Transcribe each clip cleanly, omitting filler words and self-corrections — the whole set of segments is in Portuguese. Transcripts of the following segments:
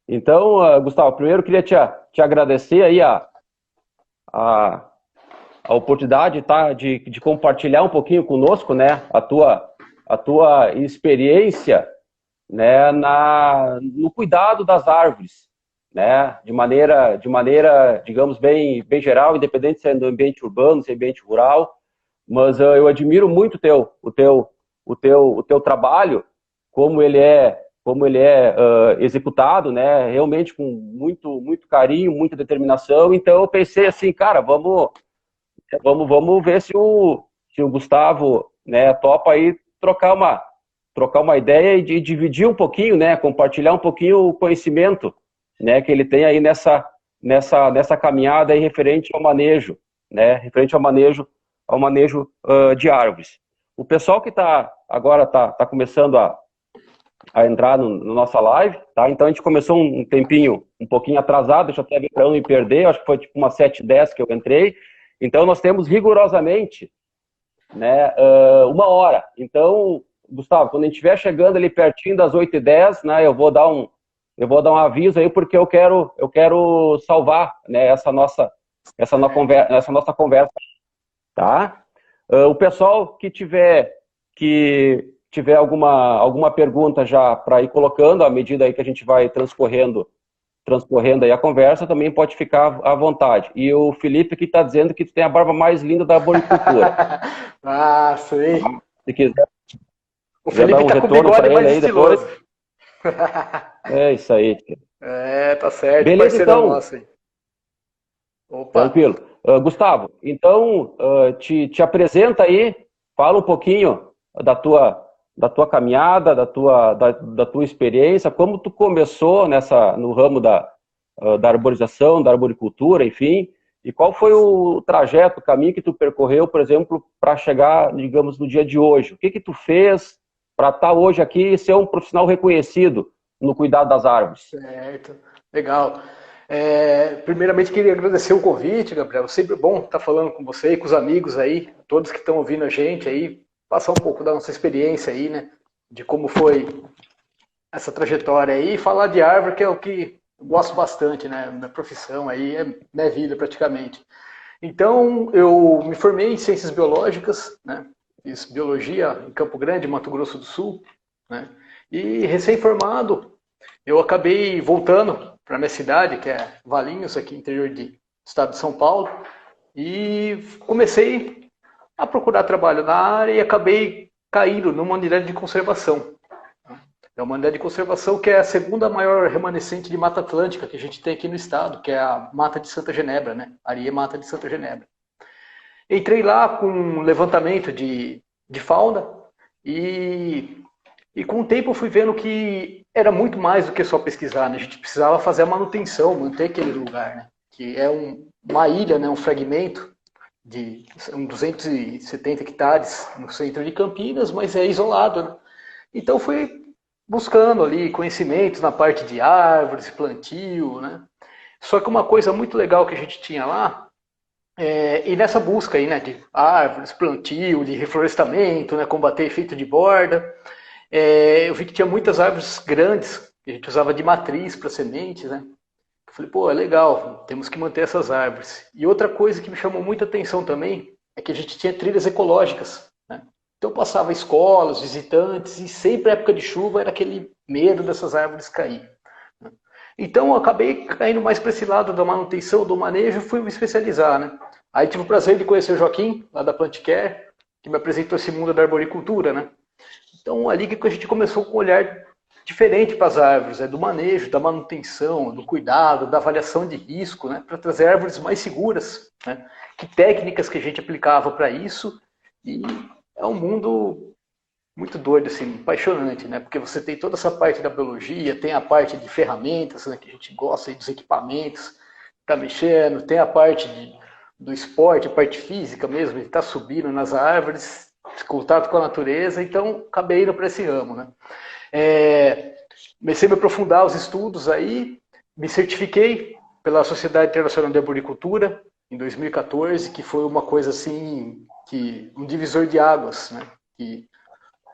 Então, Gustavo, primeiro eu queria te agradecer aí a, a oportunidade, tá, de compartilhar um pouquinho conosco, né, a tua experiência, né, no cuidado das árvores, né, de maneira, digamos, bem geral, independente se é no ambiente urbano, se é ambiente rural, mas eu admiro muito o teu trabalho, como ele é executado, né, realmente com muito carinho, muita determinação. Então eu pensei assim, cara, vamos ver se o Gustavo, né, topa aí trocar uma ideia e de dividir um pouquinho, né, compartilhar um pouquinho o conhecimento, né, que ele tem aí nessa caminhada aí referente ao manejo, né, referente ao manejo de árvores. O pessoal que agora está começando a entrar no nossa live, tá? Então a gente começou um tempinho, um pouquinho atrasado, deixa eu até ver para não me perder, acho que foi tipo umas 7h10 que eu entrei. Então nós temos rigorosamente, né, 1 hora. Então, Gustavo, quando a gente estiver chegando ali pertinho das 8h10, né, eu vou dar um aviso aí, porque eu quero salvar, né, essa nossa conversa, tá? O pessoal que tiver alguma pergunta já para ir colocando, à medida aí que a gente vai transcorrendo aí a conversa, também pode ficar à vontade. E o Felipe aqui está dizendo que tu tem a barba mais linda da arboricultura. Ah, sei. Se O quiser dar Felipe um tá com o retorno bigode para ele mais aí depois, estiloso. é isso aí. É, tá certo, Beleza, parceirão então, nosso aí. Opa! tranquilo. Gustavo, então, te apresenta aí, fala um pouquinho da tua caminhada, da tua experiência, como tu começou no ramo da arborização, da arboricultura, enfim, e qual foi o trajeto, o caminho que tu percorreu, por exemplo, para chegar, digamos, no dia de hoje. O que que tu fez para estar hoje aqui e ser um profissional reconhecido no cuidado das árvores? Certo, legal. Primeiramente, queria agradecer o convite, Gabriel. Sempre bom estar falando com você e com os amigos aí, todos que estão ouvindo a gente aí, passar um pouco da nossa experiência aí, né? De como foi essa trajetória aí, e falar de árvore, que é o que eu gosto bastante, né? Minha profissão aí, é minha vida praticamente. Então, eu me formei em ciências biológicas, né? Fiz biologia em Campo Grande, Mato Grosso do Sul, né? E recém-formado, eu acabei voltando para minha cidade, que é Valinhos, aqui no interior do estado de São Paulo, e comecei a procurar trabalho na área e acabei caindo numa unidade de conservação. É uma unidade de conservação que é a segunda maior remanescente de Mata Atlântica que a gente tem aqui no estado, que é a Mata de Santa Genebra, né? Areia Mata de Santa Genebra. Entrei lá com um levantamento de fauna e com o tempo eu fui vendo que era muito mais do que só pesquisar, né? A gente precisava fazer a manutenção, manter aquele lugar, né? Que é uma ilha, né? Um fragmento de 270 hectares no centro de Campinas, mas é isolado, né? Então fui buscando ali conhecimentos na parte de árvores, plantio, né? Só que uma coisa muito legal que a gente tinha lá, e nessa busca aí, né, de árvores, plantio, de reflorestamento, né, combater efeito de borda, eu vi que tinha muitas árvores grandes, que a gente usava de matriz para sementes, né? Eu falei, pô, é legal, temos que manter essas árvores. E outra coisa que me chamou muita atenção também é que a gente tinha trilhas ecológicas, né? Então passava escolas, visitantes, e sempre época de chuva era aquele medo dessas árvores cair. Então eu acabei caindo mais para esse lado da manutenção, do manejo, fui me especializar, né? Aí tive o prazer de conhecer o Joaquim, lá da Planticare, que me apresentou esse mundo da arboricultura, né? Então, ali que a gente começou com um olhar diferente para as árvores, do manejo, da manutenção, do cuidado, da avaliação de risco, né, para trazer árvores mais seguras. Né, que técnicas que a gente aplicava para isso. E é um mundo muito doido, assim, apaixonante, né? Porque você tem toda essa parte da biologia, tem a parte de ferramentas, né, que a gente gosta, dos equipamentos, tá mexendo, tem a parte do esporte, a parte física mesmo, de estar tá subindo nas árvores, contato com a natureza, então acabei indo para esse ramo, né? Comecei a me aprofundar os estudos aí, me certifiquei pela Sociedade Internacional de Arboricultura em 2014, que foi uma coisa assim, um divisor de águas, né? Que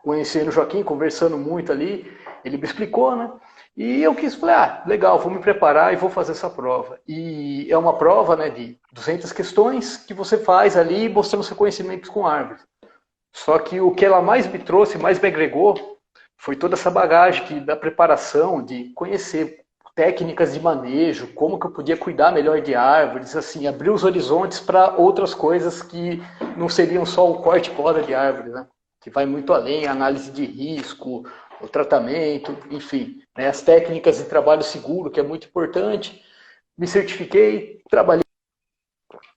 conhecendo o Joaquim, conversando muito ali, ele me explicou, né? E eu falei, legal, vou me preparar e vou fazer essa prova. E é uma prova, né, de 200 questões que você faz ali mostrando seu conhecimento com árvores. Só que o que ela mais me trouxe, mais me agregou, foi toda essa bagagem da preparação, de conhecer técnicas de manejo, como que eu podia cuidar melhor de árvores, assim, abrir os horizontes para outras coisas que não seriam só o corte e poda de árvores, né? Que vai muito além, a análise de risco, o tratamento, enfim, né? As técnicas de trabalho seguro, que é muito importante. Me certifiquei, trabalhei.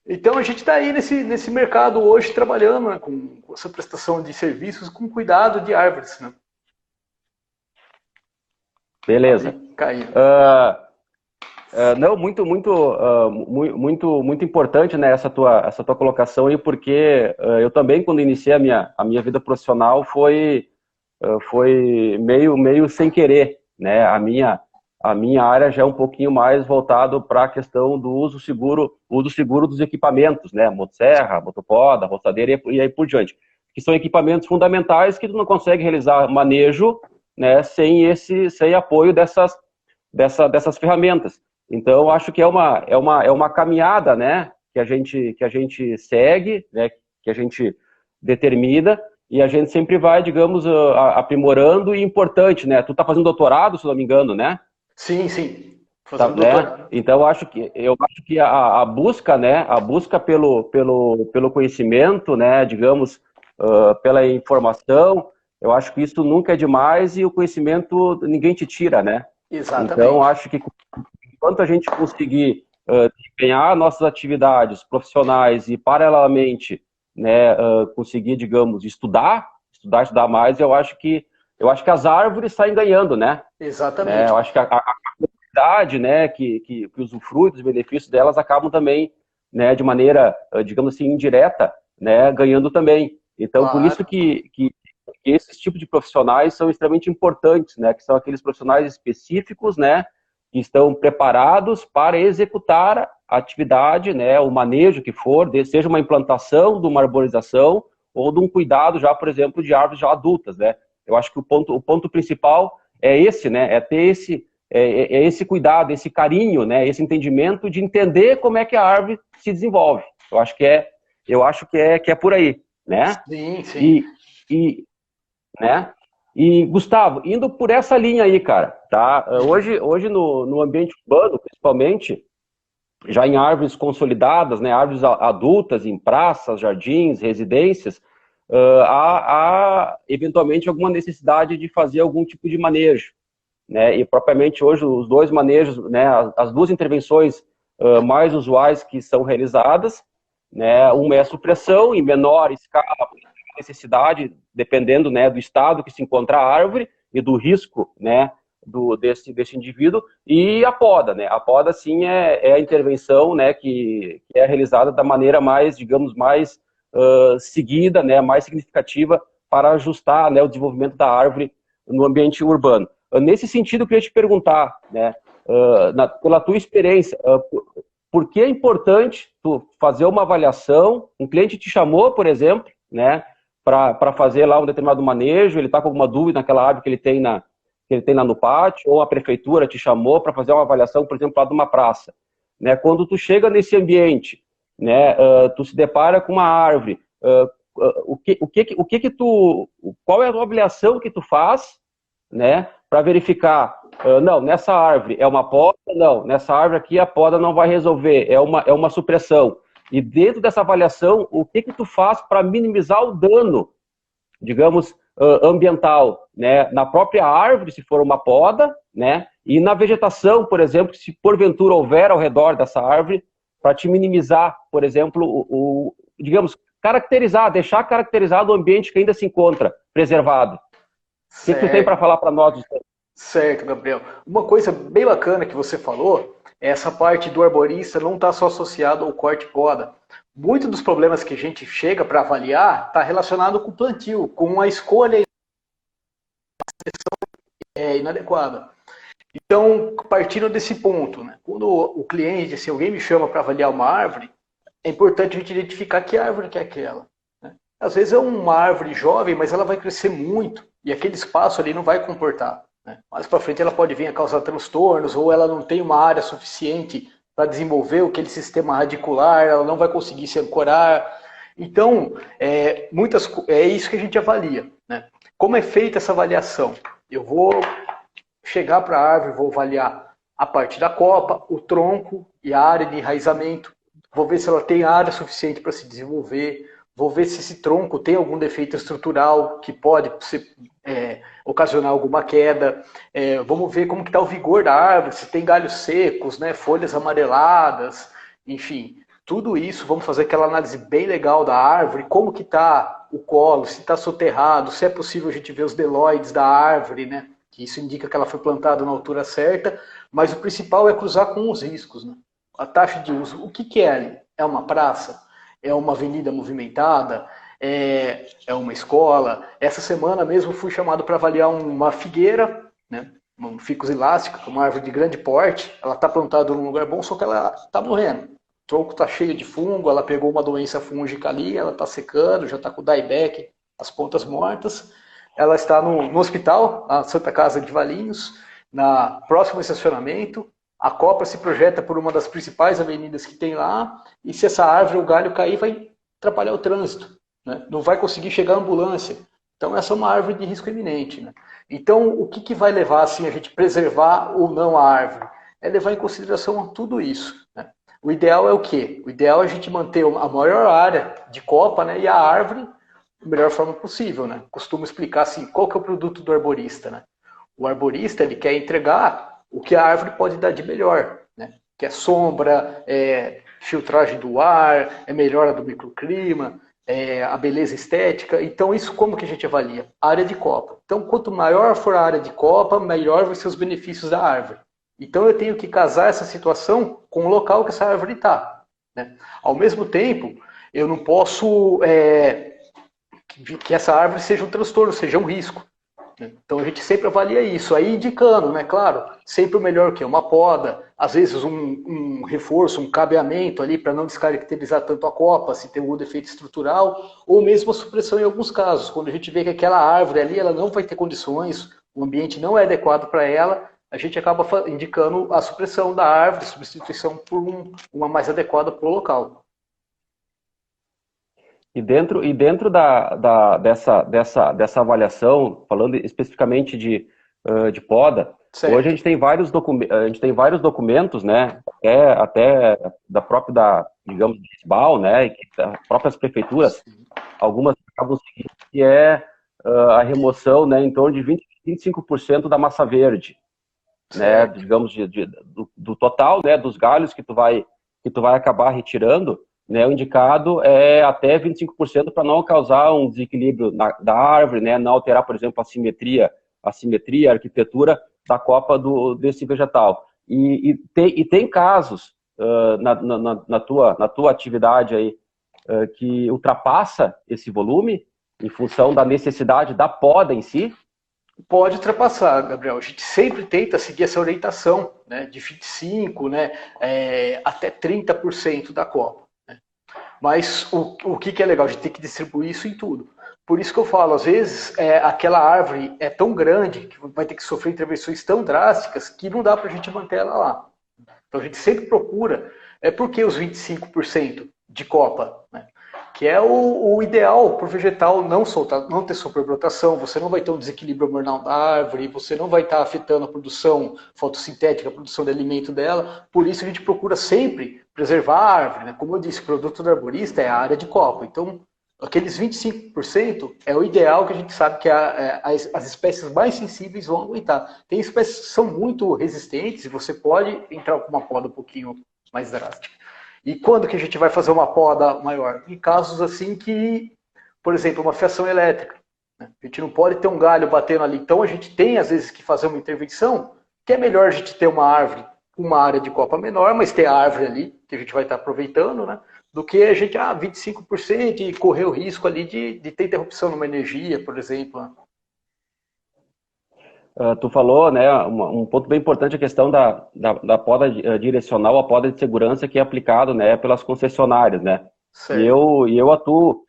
Então a gente está aí nesse mercado hoje trabalhando, né, com essa prestação de serviços com cuidado de árvores, né? Beleza. Caiu. Não, muito importante, né, essa tua colocação aí, porque eu também, quando iniciei a minha vida profissional, foi meio sem querer, né? A minha área já é um pouquinho mais voltado para a questão do uso seguro dos equipamentos, né? Motosserra, motopoda, roçadeira e aí por diante, que são equipamentos fundamentais que tu não consegue realizar manejo, né, sem apoio dessas ferramentas. Então, acho que é uma caminhada, né, que a gente segue, né, que a gente determina, e a gente sempre vai, digamos, aprimorando, e importante, né? Tu tá fazendo doutorado, se não me engano, né? Sim, sim. Fazendo Né? doutorado. Então, eu acho que a busca, né, a busca pelo conhecimento, né, digamos, pela informação, eu acho que isso nunca é demais, e o conhecimento ninguém te tira, né? Então, Exatamente. acho que enquanto a gente conseguir desempenhar nossas atividades profissionais e, paralelamente, né, conseguir, digamos, estudar mais, eu acho que as árvores saem ganhando, né? Exatamente. Eu acho que a comunidade, né, que usufrui dos benefícios delas, acabam também, né, de maneira, digamos assim, indireta, né, ganhando também. Então, por isso Claro. que esses tipos de profissionais são extremamente importantes, né, que são aqueles profissionais específicos, né, que estão preparados para executar a atividade, né, o manejo que for, seja uma implantação de uma arborização ou de um cuidado já, por exemplo, de árvores já adultas, né. Eu acho que o ponto principal é esse, né, é ter esse cuidado, esse carinho, né, esse entendimento de entender como é que a árvore se desenvolve. Eu acho que é por aí, né? Sim, sim. Né? E, Gustavo, indo por essa linha aí, cara, tá? Hoje no ambiente urbano, principalmente, já em árvores consolidadas, né, árvores adultas, em praças, jardins, residências, há eventualmente alguma necessidade de fazer algum tipo de manejo, né? E propriamente hoje os dois manejos, né, as duas intervenções mais usuais que são realizadas, né, uma é a supressão em menor escala, necessidade, dependendo, né, do estado que se encontra a árvore e do risco, né, desse indivíduo, e a poda, né? A poda, sim, é a intervenção, né, que é realizada da maneira mais, digamos, mais seguida, né, mais significativa para ajustar, né, o desenvolvimento da árvore no ambiente urbano. Nesse sentido, eu queria te perguntar, né, pela tua experiência, por que é importante tu fazer uma avaliação? Um cliente te chamou, por exemplo, né, para fazer lá um determinado manejo, ele está com alguma dúvida naquela árvore que ele tem lá no pátio, ou a prefeitura te chamou para fazer uma avaliação, por exemplo, lá de uma praça. Né? Quando tu chega nesse ambiente, né, tu se depara com uma árvore, qual é a avaliação que tu faz, né, para verificar, não, nessa árvore é uma poda, não, nessa árvore aqui a poda não vai resolver, é uma supressão. E dentro dessa avaliação, o que tu faz para minimizar o dano, digamos, ambiental, né, na própria árvore, se for uma poda, né, e na vegetação, por exemplo, se porventura houver ao redor dessa árvore, para te minimizar, por exemplo, digamos, deixar caracterizado o ambiente que ainda se encontra preservado. O que tu tem para falar para nós? Certo, Gabriel. Uma coisa bem bacana que você falou é essa parte do arborista não está só associado ao corte e poda. Muitos dos problemas que a gente chega para avaliar está relacionado com o plantio, com a escolha inadequada. Então, partindo desse ponto, né, quando o cliente, se alguém me chama para avaliar uma árvore, é importante a gente identificar que árvore que é aquela. Né? Às vezes é uma árvore jovem, mas ela vai crescer muito e aquele espaço ali não vai comportar. né? Mais para frente ela pode vir a causar transtornos, ou ela não tem uma área suficiente para desenvolver aquele sistema radicular, ela não vai conseguir se ancorar. Então, é isso que a gente avalia, né? Como é feita essa avaliação? Eu vou chegar para a árvore, vou avaliar a parte da copa, o tronco e a área de enraizamento. Vou ver se ela tem área suficiente para se desenvolver. Vou ver se esse tronco tem algum defeito estrutural que pode ocasionar alguma queda. Vamos ver como que está o vigor da árvore, se tem galhos secos, né, folhas amareladas, enfim. Tudo isso, vamos fazer aquela análise bem legal da árvore, como que está o colo, se está soterrado, se é possível a gente ver os delóides da árvore, né? Que isso indica que ela foi plantada na altura certa, mas o principal é cruzar com os riscos, né? A taxa de uso, o que é ali? É uma praça? É uma avenida movimentada? É uma escola? Essa semana mesmo fui chamado para avaliar uma figueira, né? Um ficus elástica, uma árvore de grande porte, ela está plantada num lugar bom, só que ela está morrendo. O tronco está cheio de fungo, ela pegou uma doença fúngica ali, ela está secando, já está com o dieback, as pontas mortas. Ela está no hospital, na Santa Casa de Valinhos, na próximo estacionamento. A copa se projeta por uma das principais avenidas que tem lá, e se essa árvore ou galho cair, vai atrapalhar o trânsito, né? Não vai conseguir chegar a ambulância. Então essa é uma árvore de risco iminente, né? Então o que vai levar assim, a gente preservar ou não a árvore? É levar em consideração tudo isso, né? O ideal é o quê? O ideal é a gente manter a maior área de copa, né, e a árvore da melhor forma possível, né? Costumo explicar assim, qual que é o produto do arborista, né? O arborista, ele quer entregar o que a árvore pode dar de melhor, né? Que é sombra, filtragem do ar, melhora do microclima, a beleza estética. Então isso como que a gente avalia? A área de copa. Então quanto maior for a área de copa, melhor vai ser os benefícios da árvore. Então eu tenho que casar essa situação com o local que essa árvore está, né? Ao mesmo tempo, eu não posso que essa árvore seja um transtorno, seja um risco. Então a gente sempre avalia isso, aí indicando, né? Claro, sempre o melhor que é uma poda, às vezes um reforço, um cabeamento ali para não descaracterizar tanto a copa, se tem algum defeito estrutural, ou mesmo a supressão em alguns casos, quando a gente vê que aquela árvore ali ela não vai ter condições, o ambiente não é adequado para ela, a gente acaba indicando a supressão da árvore, substituição por uma mais adequada para o local. E dentro dessa avaliação, falando especificamente de poda, Certo. hoje a gente tem vários documentos, né, até digamos, municipal, né, e que as próprias prefeituras, algumas acabam seguindo, que a remoção, né, em torno de 25% da massa verde, né, digamos, do total, né, dos galhos que tu vai acabar retirando, né, o indicado é até 25% para não causar um desequilíbrio da árvore, né, não alterar, por exemplo, a simetria, a arquitetura da copa desse vegetal. E tem casos na tua atividade aí que ultrapassa esse volume em função da necessidade da poda em si? Pode ultrapassar, Gabriel. A gente sempre tenta seguir essa orientação, né, de 25%, né, até 30% da copa. Mas o que é legal? A gente tem que distribuir isso em tudo. Por isso que eu falo, às vezes aquela árvore é tão grande que vai ter que sofrer intervenções tão drásticas que não dá para a gente manter ela lá. Então a gente sempre procura, por que os 25% de copa, né? Que é o ideal para o vegetal não ter superbrotação, você não vai ter um desequilíbrio hormonal da árvore, você não vai estar afetando a produção fotossintética, a produção de alimento dela, por isso a gente procura sempre preservar a árvore, né? Como eu disse, o produto do arborista é a área de copa, então aqueles 25% é o ideal que a gente sabe que as espécies mais sensíveis vão aguentar. Tem espécies que são muito resistentes e você pode entrar com uma poda um pouquinho mais drástica. E quando que a gente vai fazer uma poda maior? Em casos assim que, por exemplo, uma fiação elétrica, né? A gente não pode ter um galho batendo ali. Então a gente tem, às vezes, que fazer uma intervenção, que é melhor a gente ter uma árvore com uma área de copa menor, mas ter a árvore ali, que a gente vai estar aproveitando, né? Do que a gente, 25% e correr o risco ali de ter interrupção numa energia, por exemplo. Né? Tu falou, né, um ponto bem importante, a questão da poda direcional, a poda de segurança que é aplicado, né, pelas concessionárias, né? Certo. E eu atuo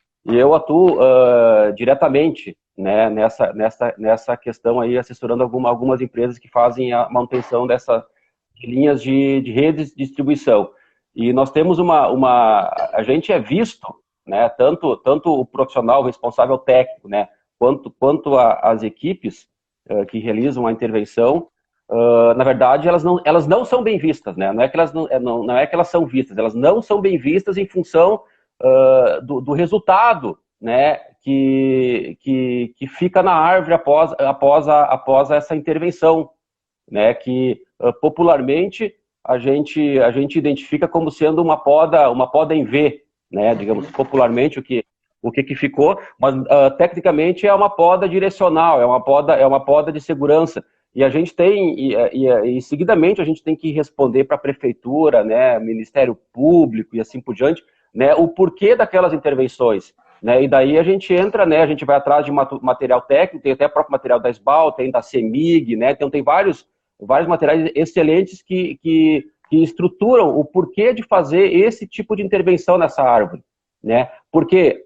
diretamente né, nessa questão aí, assessorando algumas empresas que fazem a manutenção dessas linhas de redes de distribuição. E nós temos a gente é visto, né, tanto o profissional responsável técnico, né, quanto as equipes que realizam a intervenção, na verdade, elas não são bem vistas, né? Não é que elas não é que elas são vistas, elas não são bem vistas em função do resultado, né? Que fica na árvore após essa intervenção, né? Que popularmente a gente identifica como sendo uma poda em V, né? Digamos popularmente o que ficou, mas tecnicamente é uma poda direcional, é uma poda de segurança. E a gente tem, e seguidamente a gente tem que responder para a prefeitura, né, Ministério Público e assim por diante, né, o porquê daquelas intervenções. Né, e daí a gente entra, né, a gente vai atrás de material técnico, tem até próprio material da SBAL, tem da CEMIG, né, então tem vários materiais excelentes que estruturam o porquê de fazer esse tipo de intervenção nessa árvore. Né, porque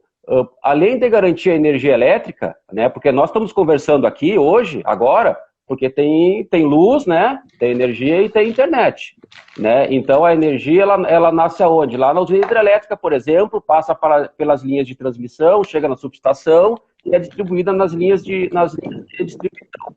além de garantir a energia elétrica, né, porque nós estamos conversando aqui hoje, agora, porque tem luz, né, tem energia e tem internet, né, então a energia ela nasce aonde? Lá na usina hidrelétrica, por exemplo, passa pelas linhas de transmissão, chega na subestação e é distribuída nas linhas de distribuição.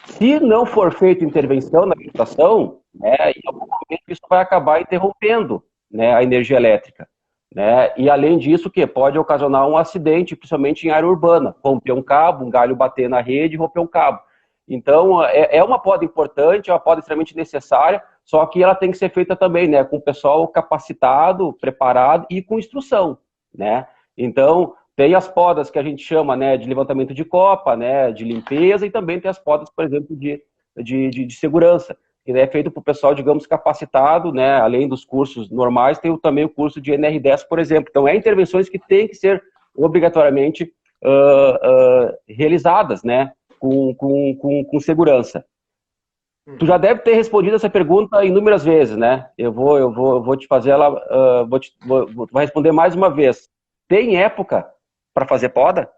Se não for feita intervenção na subestação, né, em algum momento isso vai acabar interrompendo, né, a energia elétrica. Né? E além disso, que pode ocasionar um acidente, principalmente em área urbana, romper um cabo, um galho bater na rede e romper um cabo. Então, é uma poda importante, é uma poda extremamente necessária, só que ela tem que ser feita também, né, com o pessoal capacitado, preparado e com instrução, né? Então, tem as podas que a gente chama, né, de levantamento de copa, né, de limpeza, e também tem as podas, por exemplo, de segurança, que é feito para o pessoal, digamos, capacitado, né, além dos cursos normais, tem também o curso de NR10, por exemplo. Então, intervenções que têm que ser obrigatoriamente realizadas, né, com segurança. Tu já deve ter respondido essa pergunta inúmeras vezes, né? Eu vou te fazer ela, vou responder mais uma vez. Tem época para fazer poda?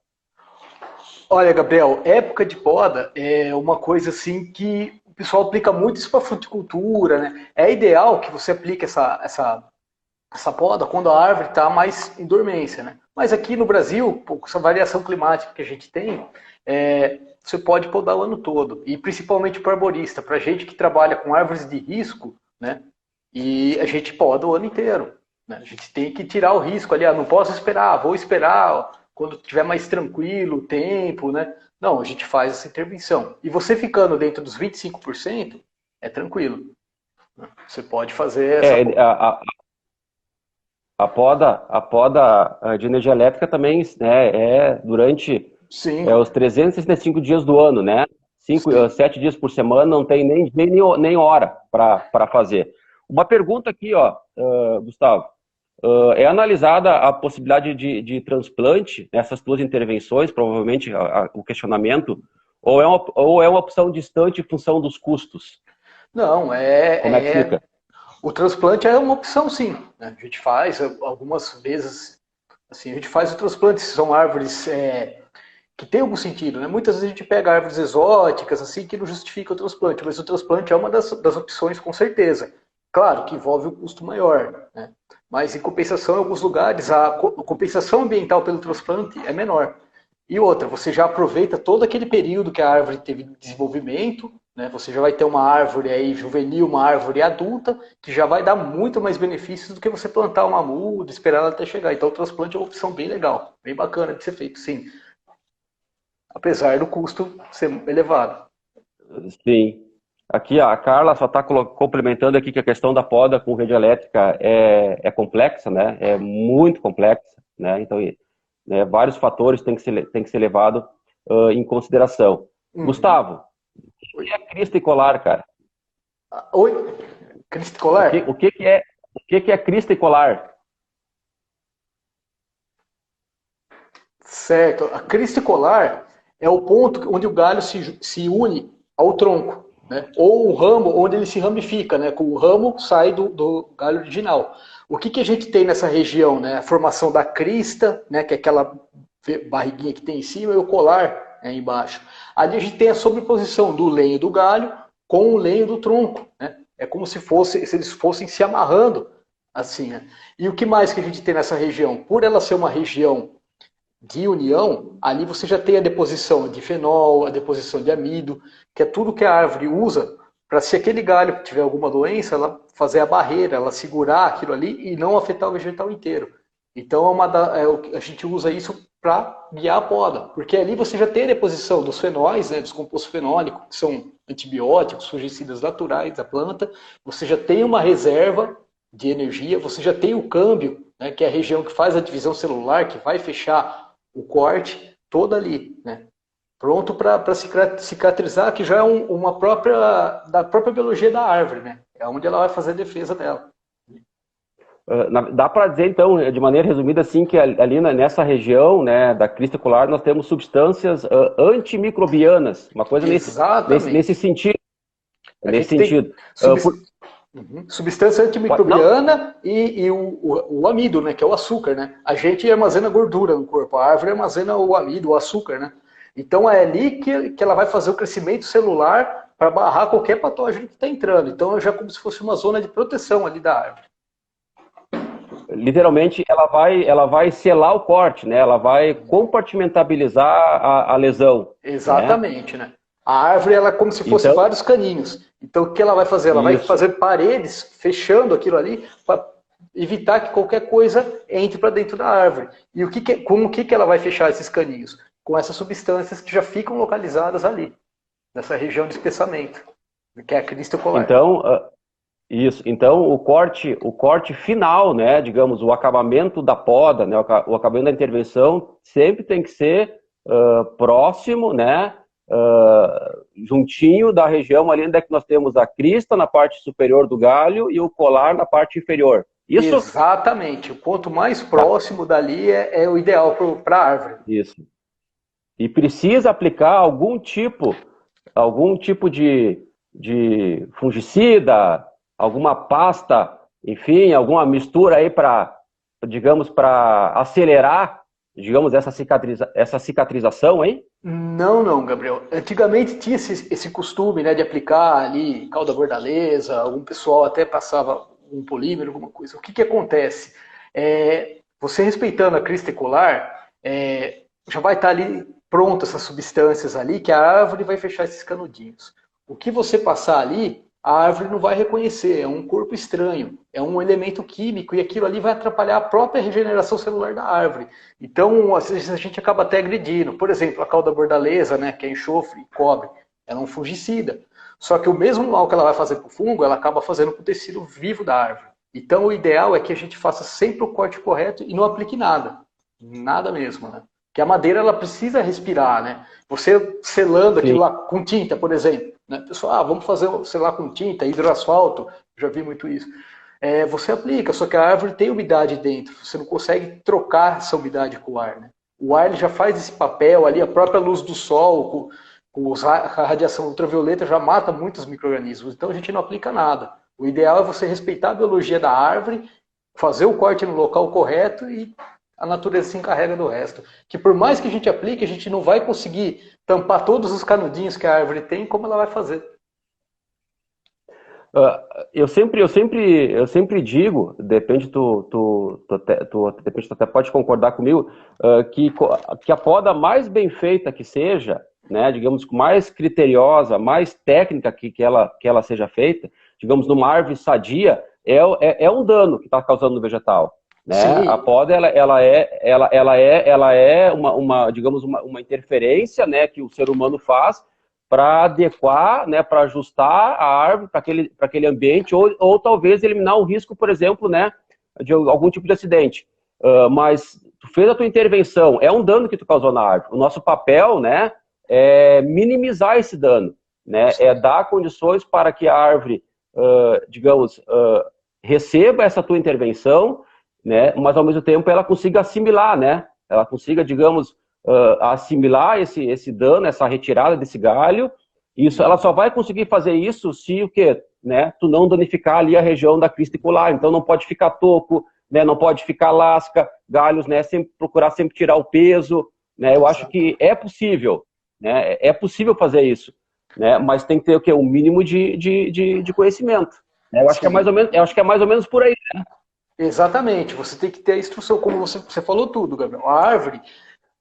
Olha, Gabriel, época de poda é uma coisa assim que o pessoal aplica muito isso para fruticultura, né? É ideal que você aplique essa poda quando a árvore está mais em dormência, né? Mas aqui no Brasil, com essa variação climática que a gente tem, você pode podar o ano todo. E principalmente para arborista, para gente que trabalha com árvores de risco, né? E a gente poda o ano inteiro. Né? A gente tem que tirar o risco ali, não posso esperar, vou esperar quando tiver mais tranquilo o tempo, né? Não, a gente faz essa intervenção. E você ficando dentro dos 25%, é tranquilo. Você pode fazer essa... A poda de energia elétrica também, né, durante os 365 dias do ano, né? 7 dias por semana, não tem nem hora para fazer. Uma pergunta aqui, ó, Gustavo. É analisada a possibilidade de transplante nessas duas intervenções, provavelmente o questionamento, ou é uma opção distante em função dos custos? Não, Como é que fica? O transplante é uma opção, sim. Né? A gente faz algumas vezes, assim, a gente faz o transplante, se são árvores que tem algum sentido, né? Muitas vezes a gente pega árvores exóticas, assim, que não justifica o transplante, mas o transplante é uma das opções, com certeza. Claro que envolve um custo maior, né? Mas em compensação, em alguns lugares, a compensação ambiental pelo transplante é menor. E outra, você já aproveita todo aquele período que a árvore teve desenvolvimento, né? Você já vai ter uma árvore aí juvenil, uma árvore adulta, que já vai dar muito mais benefícios do que você plantar uma muda, esperar ela até chegar. Então o transplante é uma opção bem legal, bem bacana de ser feito, sim. Apesar do custo ser elevado. Sim. Aqui a Carla só está complementando aqui que a questão da poda com rede elétrica é complexa, né? É muito complexa, né? Então, né, vários fatores têm que ser levados em consideração. Gustavo, o que é crista e colar, cara? Oi? Crista e colar? O que é crista e colar? Certo. A crista e colar é o ponto onde o galho se une ao tronco, né? Ou o ramo onde ele se ramifica, né? O ramo sai do galho original. O que a gente tem nessa região, né? A formação da crista, né? Que é aquela barriguinha que tem em cima e o colar embaixo. Ali a gente tem a sobreposição do lenho do galho com o lenho do tronco, né? É como se eles fossem se amarrando assim, né? E o que mais que a gente tem nessa região? Por ela ser uma região de união, ali você já tem a deposição de fenol, a deposição de amido, que é tudo que a árvore usa para, se aquele galho tiver alguma doença, ela fazer a barreira, ela segurar aquilo ali e não afetar o vegetal inteiro. Então a gente usa isso para guiar a poda, porque ali você já tem a deposição dos fenóis, né, dos compostos fenólicos, que são antibióticos, fungicidas naturais da planta, você já tem uma reserva de energia, você já tem o câmbio, né, que é a região que faz a divisão celular, que vai fechar o corte todo ali, né? Pronto para cicatrizar, que já é uma da própria biologia da árvore, né? É onde ela vai fazer a defesa dela. Dá para dizer, então, de maneira resumida, assim, que ali nessa região, né, da crista colar, nós temos substâncias antimicrobianas, uma coisa nesse sentido. Nesse sentido. Substância antimicrobiana e o amido, né, que é o açúcar, né? A gente armazena gordura no corpo, a árvore armazena o amido, o açúcar, né? Então é ali que ela vai fazer o crescimento celular para barrar qualquer patógeno que está entrando. Então é já como se fosse uma zona de proteção ali da árvore. Literalmente, ela vai selar o corte, né? Ela vai compartimentabilizar a lesão. Exatamente, né? A árvore ela é como se fosse vários caninhos. Então o que ela vai fazer? Ela vai fazer paredes fechando aquilo ali para evitar que qualquer coisa entre para dentro da árvore. E com o que ela vai fechar esses caninhos? Com essas substâncias que já ficam localizadas ali, nessa região de espessamento, que é a crista colar. Então o corte final, né, digamos, o acabamento da poda, né, o acabamento da intervenção sempre tem que ser próximo, né, juntinho da região ali onde é que nós temos a crista na parte superior do galho e o colar na parte inferior. Isso? Exatamente. O quanto mais próximo dali é o ideal para a árvore. Isso. E precisa aplicar algum tipo de fungicida, alguma pasta, enfim, alguma mistura aí para acelerar, digamos, essa cicatrização aí? Não, Gabriel. Antigamente tinha esse costume, né, de aplicar ali calda bordaleza, algum pessoal até passava um polímero, alguma coisa. O que acontece? Você respeitando a crista colar, já vai estar ali pronto essas substâncias ali, que a árvore vai fechar esses canudinhos. O que você passar ali, a árvore não vai reconhecer, é um corpo estranho, é um elemento químico, e aquilo ali vai atrapalhar a própria regeneração celular da árvore. Então, às vezes a gente acaba até agredindo. Por exemplo, a calda bordaleza, né, que é enxofre e cobre, ela é um fungicida. Só que o mesmo mal que ela vai fazer para o fungo, ela acaba fazendo para o tecido vivo da árvore. Então, o ideal é que a gente faça sempre o corte correto e não aplique nada. Nada mesmo, né? Que a madeira ela precisa respirar, né? Você selando aquilo lá com tinta, por exemplo, né? Pessoal, vamos selar com tinta, hidroasfalto, já vi muito isso. Você aplica, só que a árvore tem umidade dentro, você não consegue trocar essa umidade com o ar, né? O ar ele já faz esse papel ali, a própria luz do sol, a radiação ultravioleta já mata muitos micro-organismos, então a gente não aplica nada. O ideal é você respeitar a biologia da árvore, fazer o corte no local correto e a natureza se encarrega do resto. Que por mais que a gente aplique, a gente não vai conseguir tampar todos os canudinhos que a árvore tem, como ela vai fazer. Eu sempre digo, de repente tu até pode concordar comigo, que a poda mais bem feita que seja, né, digamos, mais criteriosa, mais técnica que ela seja feita, digamos, numa árvore sadia, é um dano que está causando no vegetal. Né? A poda ela é uma interferência, né, que o ser humano faz para adequar, né, para ajustar a árvore para aquele ambiente ou talvez eliminar um risco, por exemplo, né, de algum tipo de acidente. Mas tu fez a tua intervenção, é um dano que tu causou na árvore. O nosso papel, né, é minimizar esse dano, né, é dar condições para que a árvore, receba essa tua intervenção, né, mas ao mesmo tempo ela consiga assimilar, né, ela consiga, digamos, assimilar esse dano, essa retirada desse galho. Isso, ela só vai conseguir fazer isso se o quê? Né, tu não danificar ali a região da crista colar. Então não pode ficar toco, né, não pode ficar lasca, galhos, né, procurar sempre tirar o peso, né? Eu acho que é possível, né? É possível fazer isso, né? Mas tem que ter o quê? Um mínimo de conhecimento. Né? Eu acho que é mais ou menos, eu acho que é mais ou menos por aí. Exatamente, você tem que ter a instrução, como você falou tudo, Gabriel. A árvore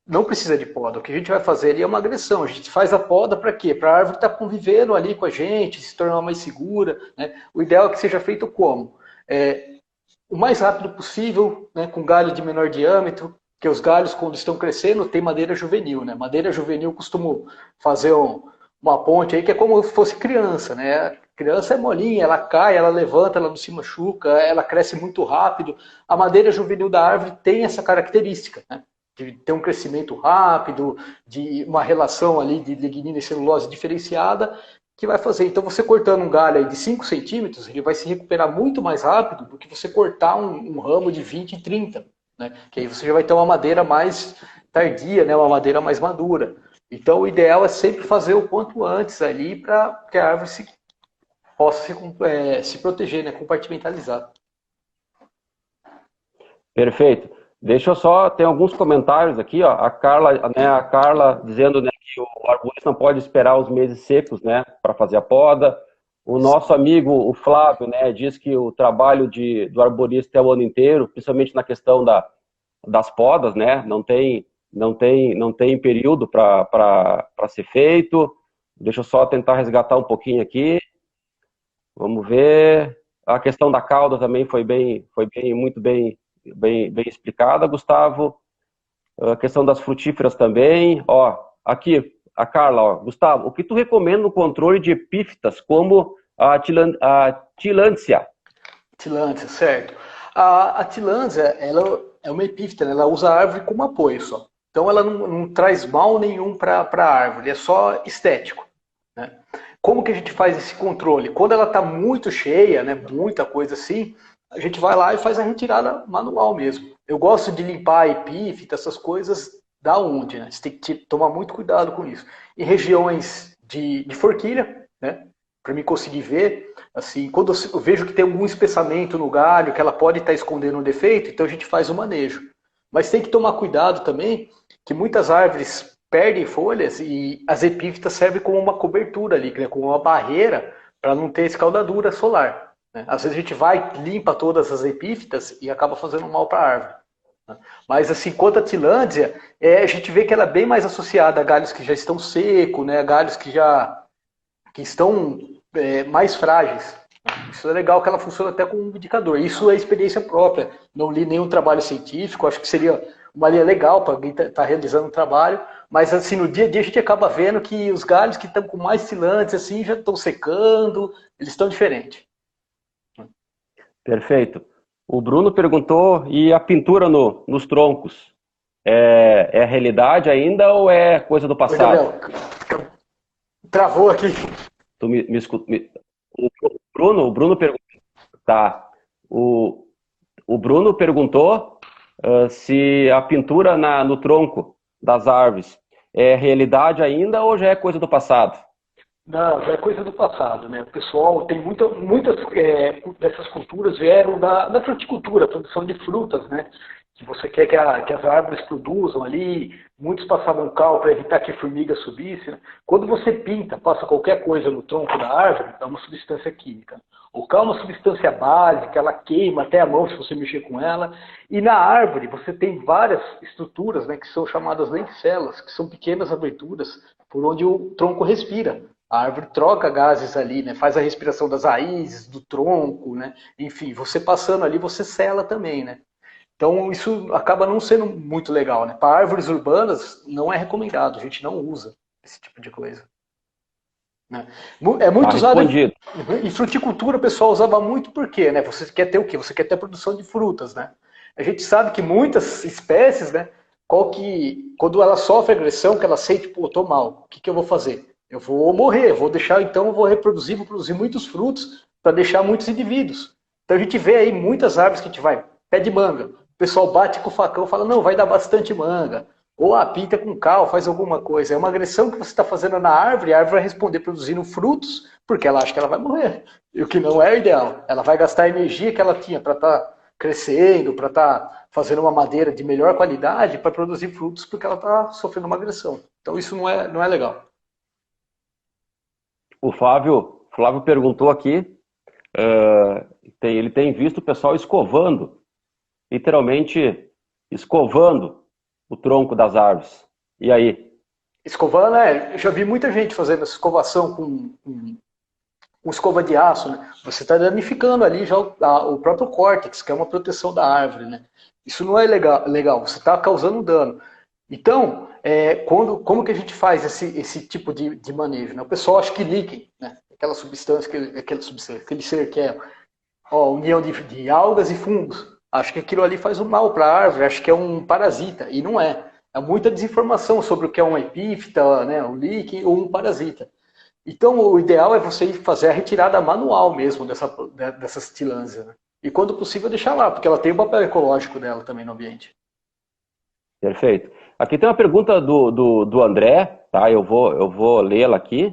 não precisa de poda. O que a gente vai fazer ali é uma agressão. A gente faz a poda para quê? Para a árvore estar convivendo ali com a gente, se tornar mais segura. Né? O ideal é que seja feito como? O mais rápido possível, né, com galho de menor diâmetro, porque os galhos, quando estão crescendo, tem madeira juvenil. Né? Madeira juvenil costuma fazer uma ponte aí que é como se fosse criança. Né? Criança é molinha, ela cai, ela levanta, ela não se machuca, ela cresce muito rápido. A madeira juvenil da árvore tem essa característica, né? De ter um crescimento rápido, de uma relação ali de lignina e celulose diferenciada, que vai fazer. Então, você cortando um galho aí de 5 centímetros, ele vai se recuperar muito mais rápido do que você cortar um ramo de 20 e 30. Né? Que aí você já vai ter uma madeira mais tardia, né? Uma madeira mais madura. Então, o ideal é sempre fazer o quanto antes ali para que a árvore possa se proteger, né? Compartimentalizar. Perfeito. Deixa eu só, tem alguns comentários aqui, ó. A Carla dizendo, né, que o arborista não pode esperar os meses secos, né, para fazer a poda. O nosso amigo, o Flávio, né, diz que o trabalho do arborista é o ano inteiro, principalmente na questão das podas, né, não tem período para ser feito. Deixa eu só tentar resgatar um pouquinho aqui. Vamos ver. A questão da cauda também foi muito bem explicada, Gustavo. A questão das frutíferas também. Ó, aqui, a Carla, ó. Gustavo, o que tu recomenda no controle de epífitas como a tillandsia? Tillandsia, certo. A tillandsia, ela é uma epífita, né? Ela usa a árvore como apoio só. Então ela não traz mal nenhum para a árvore, é só estético. Né? Como que a gente faz esse controle? Quando ela está muito cheia, né, muita coisa assim, a gente vai lá e faz a retirada manual mesmo. Eu gosto de limpar a epífita, essas coisas da onde, né? Você tem que tomar muito cuidado com isso. Em regiões de forquilha, né? Para mim conseguir ver, assim, quando eu vejo que tem algum espessamento no galho, que ela pode estar escondendo um defeito, então a gente faz o manejo. Mas tem que tomar cuidado também, que muitas árvores perdem folhas e as epífitas servem como uma cobertura ali, né? Como uma barreira para não ter escaldadura solar. Né? Às vezes a gente vai, limpa todas as epífitas e acaba fazendo mal para a árvore. Né? Mas assim, quanto a tillandsia, a gente vê que ela é bem mais associada a galhos que já estão secos, né? Galhos que estão mais frágeis. Isso é legal que ela funciona até como um indicador. Isso é experiência própria. Não li nenhum trabalho científico, acho que seria uma linha legal para alguém estar realizando um trabalho, mas assim, no dia a dia a gente acaba vendo que os galhos que estão com mais tilantes assim, já estão secando, eles estão diferentes. Perfeito. O Bruno perguntou, e a pintura nos troncos? É realidade ainda ou é coisa do passado? Oi, Gabriel, travou aqui. Tu me escuta? O Bruno perguntou. Tá. O Bruno perguntou se a pintura no tronco das árvores é realidade ainda ou já é coisa do passado? Não, já é coisa do passado, né? O pessoal tem muitas dessas culturas vieram da fruticultura, produção de frutas, né? Que você quer que as árvores produzam ali, muitos passavam cal para evitar que a formiga subisse. Né? Quando você pinta, passa qualquer coisa no tronco da árvore, é uma substância química. O cal é uma substância básica, ela queima até a mão se você mexer com ela. E na árvore você tem várias estruturas, né, que são chamadas lenticelas, que são pequenas aberturas por onde o tronco respira. A árvore troca gases ali, né, faz a respiração das raízes, do tronco, né? Enfim, você passando ali, você sela também, né? Então, isso acaba não sendo muito legal, né? Para árvores urbanas, não é recomendado, a gente não usa esse tipo de coisa. Né? É muito usado em fruticultura, o pessoal usava muito porque, né? Você quer ter o quê? Você quer ter a produção de frutas, né? A gente sabe que muitas espécies, né? Quando ela sofre agressão, que ela sente, pô, tô mal, o que eu vou fazer? Eu vou morrer, eu vou produzir muitos frutos para deixar muitos indivíduos. Então a gente vê aí muitas árvores que a gente vai, pé de manga, o pessoal bate com o facão e fala, não, vai dar bastante manga. Ou pinta com cal, faz alguma coisa. É uma agressão que você está fazendo na árvore, a árvore vai responder produzindo frutos, porque ela acha que ela vai morrer. E o que não é o ideal. Ela vai gastar a energia que ela tinha para estar crescendo, para estar fazendo uma madeira de melhor qualidade para produzir frutos, porque ela está sofrendo uma agressão. Então isso não é legal. O Flávio perguntou aqui, ele tem visto o pessoal escovando, literalmente escovando o tronco das árvores. E aí? Escovando, eu já vi muita gente fazendo essa escovação com escova de aço, né? Você está danificando ali já o próprio córtex, que é uma proteção da árvore, né? Isso não é legal, você está causando dano. Então, como que a gente faz esse tipo de manejo? Né? O pessoal acha que líquen, né? Aquela substância, aquele ser que é união de algas e fungos. Acho que aquilo ali faz um mal para a árvore, acho que é um parasita, e não é. Há muita desinformação sobre o que é uma epífita, né, um líquen ou um parasita. Então, o ideal é você fazer a retirada manual mesmo dessas tilânsias. Né? E, quando possível, deixar lá, porque ela tem o papel ecológico dela também no ambiente. Perfeito. Aqui tem uma pergunta do André, tá? Eu vou lê-la aqui.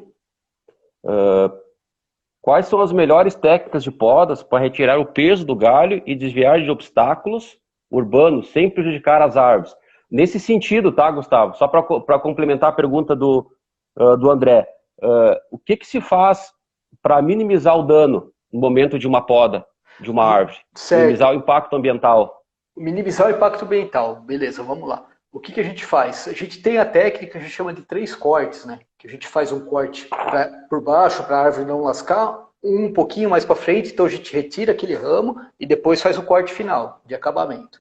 Quais são as melhores técnicas de podas para retirar o peso do galho e desviar de obstáculos urbanos sem prejudicar as árvores? Nesse sentido, tá, Gustavo? Só para complementar a pergunta do André. O que se faz para minimizar o dano no momento de uma poda de uma árvore? Certo. Minimizar o impacto ambiental. Minimizar o impacto ambiental. Beleza, vamos lá. O que a gente faz? A gente tem a técnica que a gente chama de 3 cortes, né? Que a gente faz um corte por baixo para a árvore não lascar, um pouquinho mais para frente, então a gente retira aquele ramo e depois faz o corte final, de acabamento.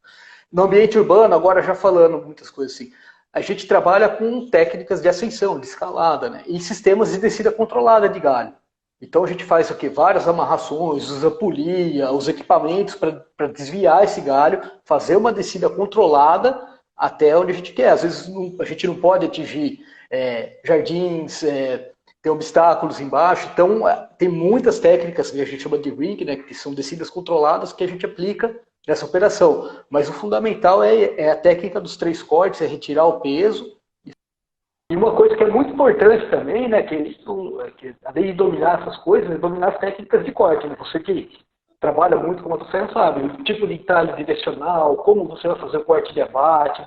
No ambiente urbano, agora já falando muitas coisas assim, a gente trabalha com técnicas de ascensão, de escalada, né? E sistemas de descida controlada de galho. Então a gente faz o quê? Várias amarrações, usa polia, os equipamentos para desviar esse galho, fazer uma descida controlada até onde a gente quer. Às vezes a gente não pode atingir jardins, tem obstáculos embaixo. Então tem muitas técnicas que a gente chama de rig, né, que são descidas controladas que a gente aplica nessa operação. Mas o fundamental é a técnica dos 3 cortes, é retirar o peso. E uma coisa que é muito importante também, né, que além de dominar essas coisas, é dominar as técnicas de corte. Né? Você que trabalha muito com motosserra sabe, o tipo de entalhe direcional, como você vai fazer o corte de abate,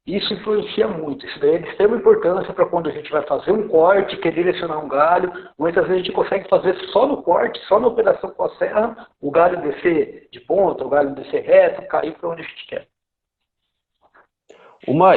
isso influencia muito. Isso daí é de extrema importância para quando a gente vai fazer um corte, quer direcionar um galho, muitas vezes a gente consegue fazer só no corte, só na operação com a serra, o galho descer de ponta, o galho descer reto, cair para onde a gente quer.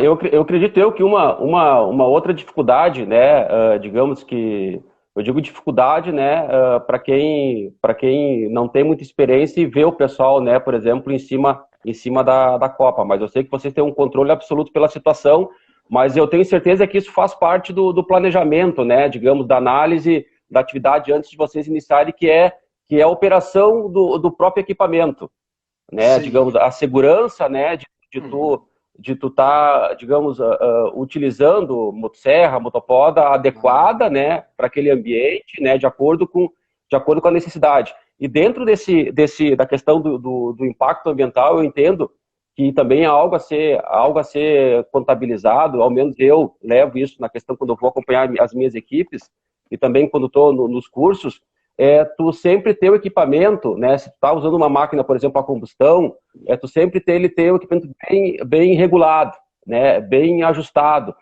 Eu acredito que uma outra dificuldade, né, digamos que, eu digo dificuldade, né, para quem não tem muita experiência e vê o pessoal, né, por exemplo, em cima da Copa, mas eu sei que vocês têm um controle absoluto pela situação, mas eu tenho certeza que isso faz parte do planejamento, né, digamos, da análise da atividade antes de vocês iniciarem, que é a operação do próprio equipamento, né, sim, digamos, a segurança, né, de tu estar, digamos, utilizando motosserra, motopoda adequada, né, para aquele ambiente, né, de acordo com a necessidade. E dentro da questão do impacto ambiental, eu entendo que também é algo a ser contabilizado, ao menos eu levo isso na questão quando eu vou acompanhar as minhas equipes, e também quando estou nos cursos, tu sempre ter o equipamento, né, se tu está usando uma máquina, por exemplo, a combustão, tu sempre ter o equipamento bem regulado, né, bem ajustado,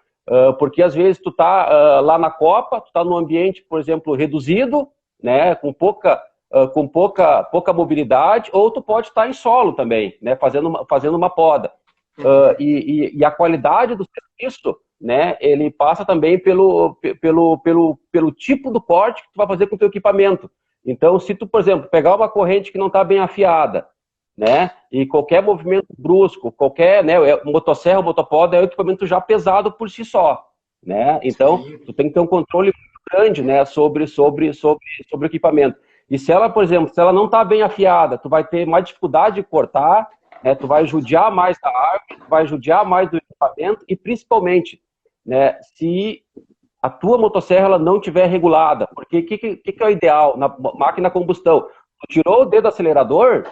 porque às vezes tu está lá na Copa, tu está num ambiente, por exemplo, reduzido, né, com pouca mobilidade, ou tu pode estar em solo também, né, fazendo uma poda. E a qualidade do serviço, né, ele passa também pelo tipo do corte que tu vai fazer com o teu equipamento. Então, se tu, por exemplo, pegar uma corrente que não está bem afiada, né, e qualquer movimento brusco, né, motosserra ou motopoda é um equipamento já pesado por si só, né, então tu tem que ter um controle muito grande, né, sobre o equipamento. E se ela, por exemplo, se ela não está bem afiada, tu vai ter mais dificuldade de cortar, né, tu vai judiar mais da árvore, tu vai judiar mais do equipamento e, principalmente, né, se a tua motosserra ela não estiver regulada, porque o que é o ideal na máquina a combustão? Tu tirou o dedo do acelerador,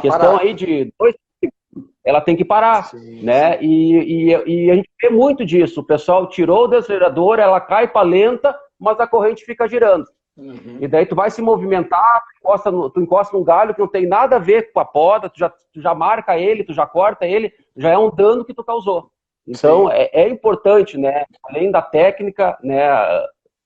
questão aí de 2 segundos, ela tem que parar, sim, né? Sim. E a gente vê muito disso, o pessoal tirou o dedo do acelerador, ela cai para lenta, mas a corrente fica girando. E daí tu vai se movimentar, tu encosta num galho que não tem nada a ver com a poda, tu já marca ele, tu já corta ele, já é um dano que tu causou. Então, é importante, né, além da técnica, né,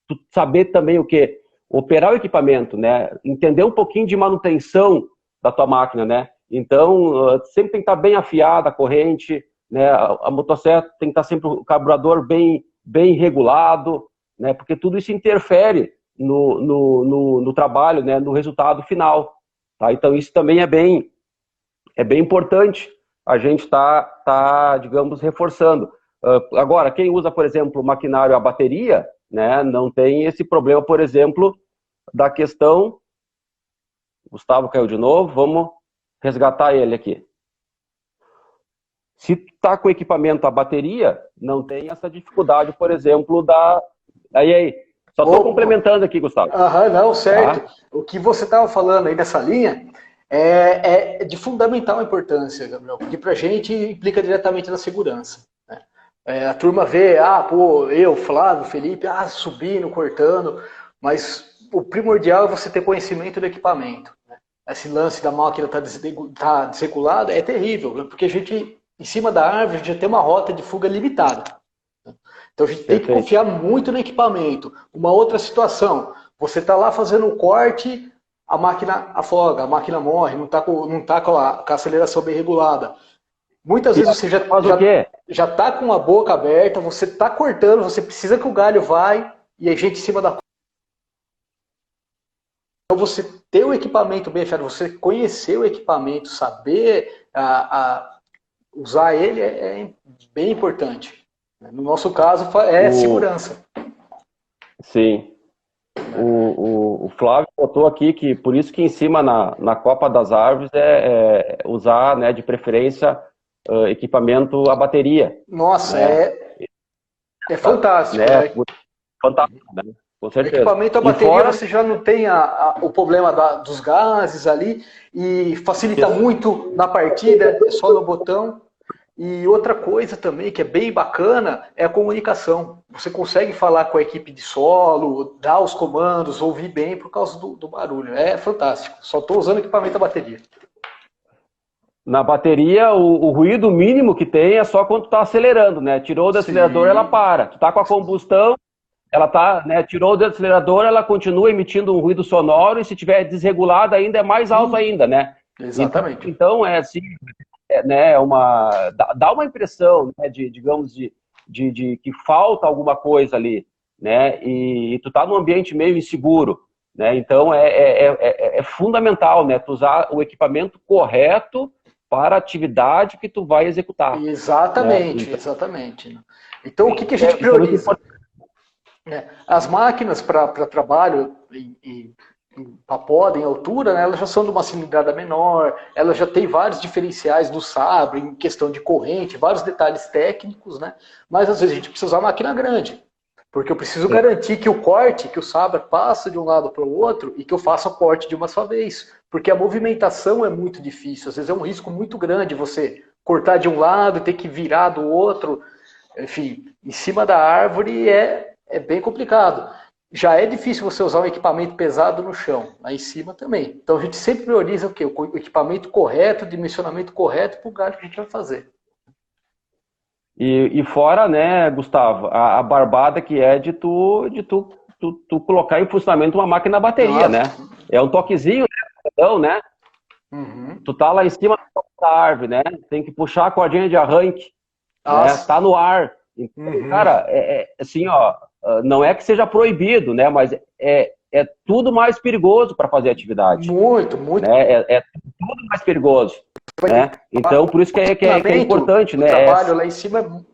tu saber também o quê? Operar o equipamento, né, entender um pouquinho de manutenção da tua máquina, né. Então, sempre tem que estar bem afiada a corrente, né, a motosserra tem que estar sempre o carburador bem regulado, né, porque tudo isso interfere no trabalho, né, no resultado final. Tá? Então, isso também é bem importante a gente digamos, reforçando. Agora, quem usa, por exemplo, o maquinário a bateria, né, não tem esse problema, por exemplo, da questão... Gustavo caiu de novo, vamos resgatar ele aqui. Se tu tá com o equipamento a bateria, não tem essa dificuldade, por exemplo, da... Aí, só estou complementando aqui, Gustavo. Não, certo. Tá? O que você estava falando aí nessa linha é de fundamental importância, Gabriel, porque para a gente implica diretamente na segurança. Né? A turma vê, eu, Flávio, Felipe, subindo, cortando, mas o primordial é você ter conhecimento do equipamento. Né? Esse lance da máquina tá desregulada é terrível, né? Porque a gente, em cima da árvore, a gente já tem uma rota de fuga limitada. Então a gente tem que confiar muito no equipamento. Uma outra situação, você está lá fazendo um corte, a máquina afoga, a máquina morre, não está com a aceleração bem regulada. Muitas vezes você já está com a boca aberta, você está cortando, você precisa que o galho vai e a gente em cima da... Então você ter o equipamento bem afiado, você conhecer o equipamento, saber usar ele é bem importante. No nosso caso, é segurança. Sim. O Flávio botou aqui que por isso que em cima na copa das árvores é usar, né, de preferência, equipamento a bateria. Nossa, né? É fantástico. Né? Fantástico, né? Com certeza. O equipamento a bateria, você já não tem o problema dos gases ali e facilita muito na partida, é só no botão. E outra coisa também que é bem bacana é a comunicação. Você consegue falar com a equipe de solo, dar os comandos, ouvir bem por causa do barulho. É fantástico. Só estou usando equipamento a bateria. Na bateria, o ruído mínimo que tem é só quando tu está acelerando, né? Tirou do acelerador, ela para. Tu tá com a combustão, ela tá, né? Tirou do acelerador, ela continua emitindo um ruído sonoro e se tiver desregulada ainda é mais alto ainda, né? Exatamente. Então é assim... né, dá uma impressão, né, digamos, de que falta alguma coisa ali, né, e tu tá num ambiente meio inseguro, né, então é fundamental, né, tu usar o equipamento correto para a atividade que tu vai executar. Exatamente, né? Exatamente. Então o que a gente prioriza? As máquinas para trabalho para poda em altura, né, elas já são de uma cilindrada menor, elas já têm vários diferenciais do sabre, em questão de corrente, vários detalhes técnicos, né, mas às vezes a gente precisa usar máquina grande, porque eu preciso garantir que o corte, que o sabre passa de um lado para o outro e que eu faça o corte de uma só vez, porque a movimentação é muito difícil, às vezes é um risco muito grande você cortar de um lado e ter que virar do outro, enfim, em cima da árvore é bem complicado. Já é difícil você usar um equipamento pesado no chão, lá em cima também. Então a gente sempre prioriza o quê? O equipamento correto, o dimensionamento correto para o galho que a gente vai fazer. E fora, né, Gustavo, a barbada que é de tu colocar em funcionamento uma máquina a bateria, né? É um toquezinho, né? Uhum. Tu tá lá em cima da árvore, né? Tem que puxar a cordinha de arranque, né? Tá no ar. Então, cara, assim, ó, não é que seja proibido, né? Mas é tudo mais perigoso para fazer atividade. Muito. Né? É tudo mais perigoso. Né? Então, por isso que é importante, né? O trabalho lá em cima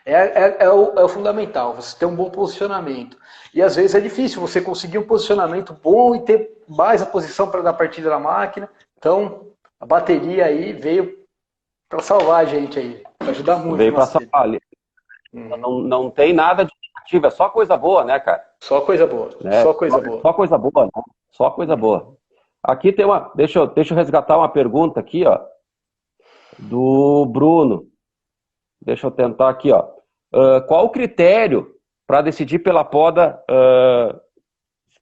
é o fundamental, você ter um bom posicionamento. E às vezes é difícil você conseguir um posicionamento bom e ter mais a posição para dar partida na máquina. Então, a bateria aí veio para salvar a gente aí, para ajudar muito. Veio para salvar ali. Não tem nada de negativo, é só coisa boa, né, cara? Só coisa boa, né? Só coisa boa. Só coisa boa, né? Só coisa boa. Aqui tem uma... Deixa eu resgatar uma pergunta aqui, ó. Do Bruno. Deixa eu tentar aqui, ó. Qual o critério para decidir pela poda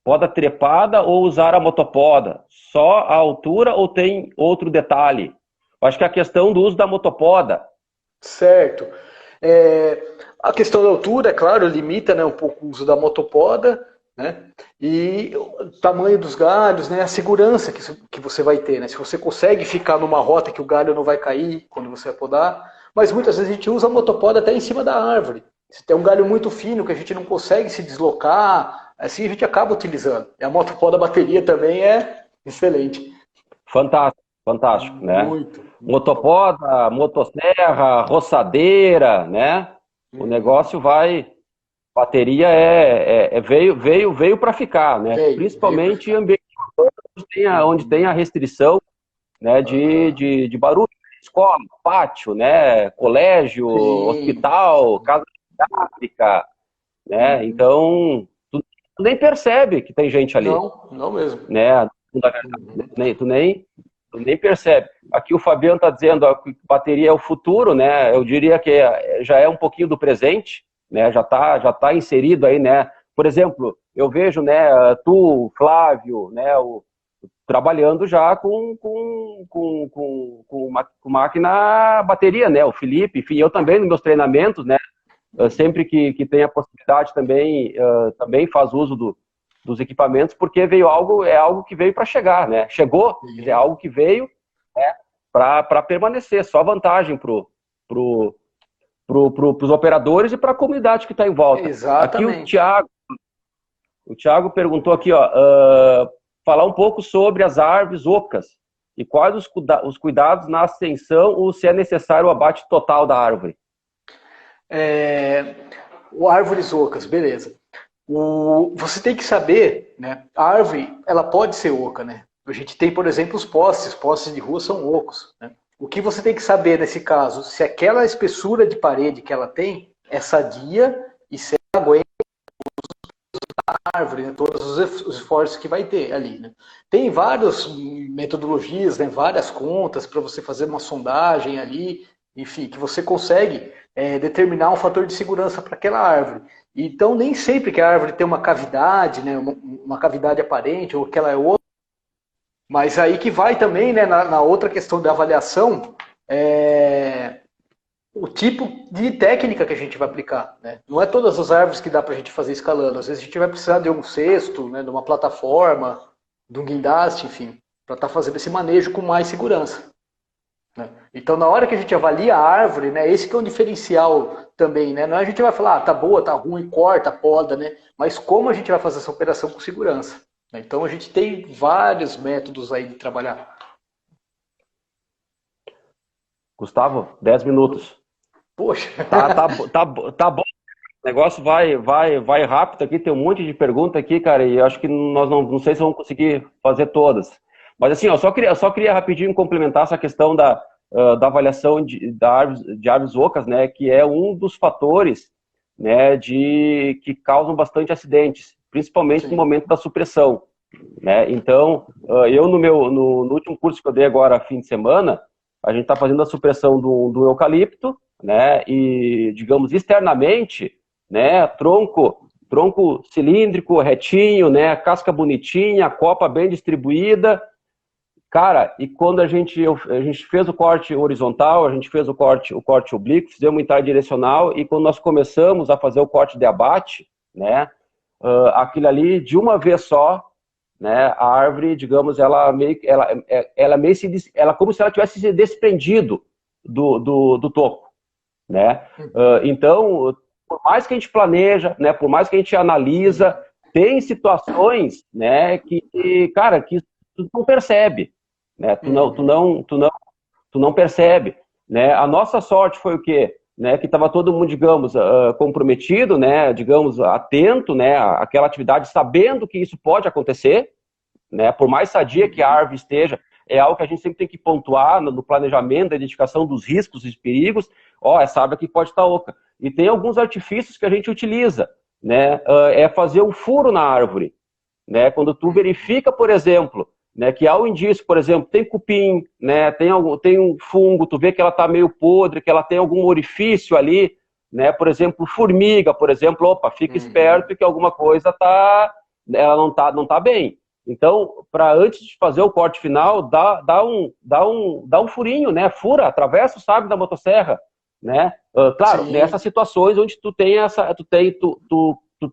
Poda trepada ou usar a motopoda? Só a altura ou tem outro detalhe? Eu acho que é a questão do uso da motopoda. Certo. A questão da altura, é claro, limita, né, um pouco o uso da motopoda, né? E o tamanho dos galhos, né? A segurança que você vai ter, né? Se você consegue ficar numa rota que o galho não vai cair quando você vai podar. Mas muitas vezes a gente usa a motopoda até em cima da árvore. Se tem um galho muito fino que a gente não consegue se deslocar, assim a gente acaba utilizando. E a motopoda bateria também é excelente. Fantástico, fantástico, né? Muito. Motopoda, motosserra, roçadeira, né? O negócio vai... Bateria veio para ficar, né? Principalmente em ambientes onde tem a restrição, né, de barulho, escola, pátio, né, colégio, hospital, casa de fábrica, né? Então, tu nem percebe que tem gente ali. Não mesmo. Né? Tu nem percebe. Aqui o Fabiano está dizendo que bateria é o futuro, né? Eu diria que já é um pouquinho do presente, né? Já tá inserido aí, né? Por exemplo, eu vejo, né, tu, Flávio, né, trabalhando já com máquina bateria, né? O Felipe, enfim, eu também nos meus treinamentos, né? Sempre que tem a possibilidade também faz uso dos equipamentos, porque é algo que veio para chegar, né? Chegou, é algo que veio, né, para permanecer, só vantagem para os operadores e para a comunidade que está em volta. Exatamente. Aqui o Thiago perguntou aqui, falar um pouco sobre as árvores ocas e quais os cuidados na ascensão ou se é necessário o abate total da árvore. Árvores ocas, beleza. Você tem que saber, né? A árvore, ela pode ser oca, né? A gente tem, por exemplo, os postes de rua são ocos, né? O que você tem que saber nesse caso, se aquela espessura de parede que ela tem é sadia e se ela aguenta a árvore, né? Todos os esforços que vai ter ali, né? Tem várias metodologias, né? Várias contas para você fazer uma sondagem ali, enfim, que você consegue determinar um fator de segurança para aquela árvore. Então, nem sempre que a árvore tem uma cavidade, né, uma cavidade aparente, ou que ela é outra, mas aí que vai também, né, na outra questão da avaliação, o tipo de técnica que a gente vai aplicar. Né? Não é todas as árvores que dá para a gente fazer escalando. Às vezes a gente vai precisar de um cesto, né, de uma plataforma, de um guindaste, enfim, para estar fazendo esse manejo com mais segurança. Então, na hora que a gente avalia a árvore, né, esse que é um diferencial também, né? Não é a gente vai falar, tá boa, tá ruim, corta, poda, né? Mas como a gente vai fazer essa operação com segurança? Né? Então, a gente tem vários métodos aí de trabalhar. Gustavo, 10 minutos. Poxa. Tá bom. O negócio vai rápido aqui, tem um monte de pergunta aqui, cara, e eu acho que nós não sei se vamos conseguir fazer todas. Mas assim, eu só queria rapidinho complementar essa questão da avaliação de árvores ocas, né, que é um dos fatores, né, que causam bastante acidentes, principalmente no momento da supressão, né? Então, eu no último curso que eu dei agora, fim de semana, a gente está fazendo a supressão do eucalipto, né, e, digamos, externamente, né, tronco cilíndrico, retinho, né, casca bonitinha, copa bem distribuída. Cara, e quando a gente fez o corte horizontal, a gente fez o corte oblíquo, fizemos interdirecional, e quando nós começamos a fazer o corte de abate, né, aquilo ali, de uma vez só, né, a árvore, digamos, ela como se ela tivesse se desprendido do toco, né? Então, por mais que a gente planeja, né, por mais que a gente analisa, tem situações, né, que tu não percebe. Né? Tu não percebe, né? A nossa sorte foi o quê? Né? Que estava todo mundo, digamos, comprometido, né? Digamos, atento, né? Àquela atividade, sabendo que isso pode acontecer, né? Por mais sadia que a árvore esteja, é algo que a gente sempre tem que pontuar no planejamento, da identificação dos riscos e perigos. Essa árvore aqui pode estar oca. E tem alguns artifícios que a gente utiliza, né? É fazer um furo na árvore, né? Quando tu verifica, por exemplo, né, que há um indício, por exemplo, tem cupim, né, tem um fungo, tu vê que ela está meio podre, que ela tem algum orifício ali, né, por exemplo, formiga, por exemplo, fica esperto que alguma coisa ela não tá bem. Então, antes de fazer o corte final, dá um furinho, né? Fura, atravessa o sabre da motosserra, né? Claro, Sim. nessas situações onde tu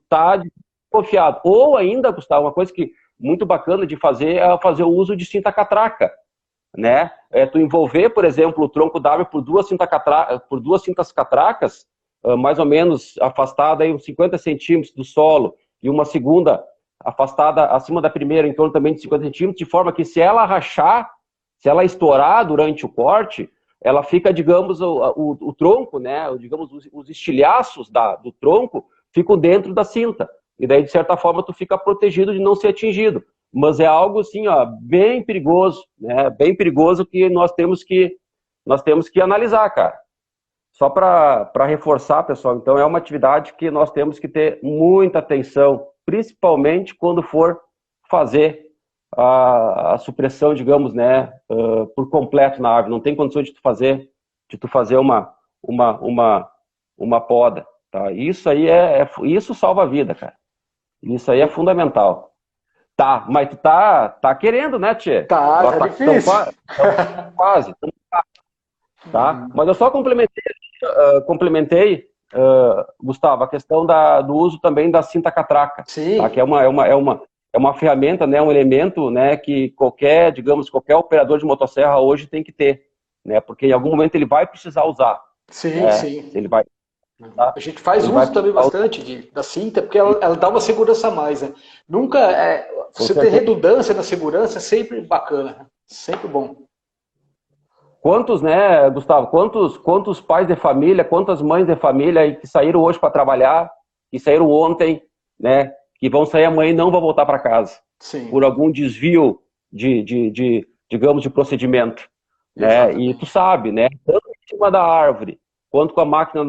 tá confiado. Ou ainda, Gustavo, uma coisa que muito bacana de fazer é fazer o uso de cinta catraca, né? Tu envolver, por exemplo, o tronco da árvore por duas cintas catracas, mais ou menos afastada aí uns 50 centímetros do solo, e uma segunda afastada acima da primeira, em torno também de 50 centímetros, de forma que se ela rachar, se ela estourar durante o corte, ela fica, digamos, o tronco, né? Digamos, os estilhaços do tronco ficam dentro da cinta. E daí, de certa forma, tu fica protegido de não ser atingido. Mas é algo, assim, ó, bem perigoso, né? Bem perigoso que nós temos que analisar, cara. Só para reforçar, pessoal, então é uma atividade que nós temos que ter muita atenção, principalmente quando for fazer a supressão, digamos, né, por completo na árvore. Não tem condição de tu fazer uma poda, tá? Isso aí isso salva a vida, cara. Isso aí é fundamental. Tá, mas tu tá querendo, né, Tchê? Tá difícil. Quase, tá? Mas eu só complementei, Gustavo, a questão do uso também da cinta catraca, Sim. Tá? Que é uma ferramenta, né, um elemento, né, que qualquer operador de motosserra hoje tem que ter, né? Porque em algum momento ele vai precisar usar. Sim, né? sim. Ele vai. Tá? A gente faz uso também bastante da cinta, porque ela dá uma segurança a mais, né? Nunca você ter redundância na segurança é sempre bacana, né? Sempre bom. Quantos, né, Gustavo, quantos pais de família, quantas mães de família que saíram hoje para trabalhar, que saíram ontem, né, que vão sair amanhã e não vão voltar para casa. Sim. Por algum desvio digamos, de procedimento. Né? E tu sabe, né, tanto em cima da árvore, quanto com a máquina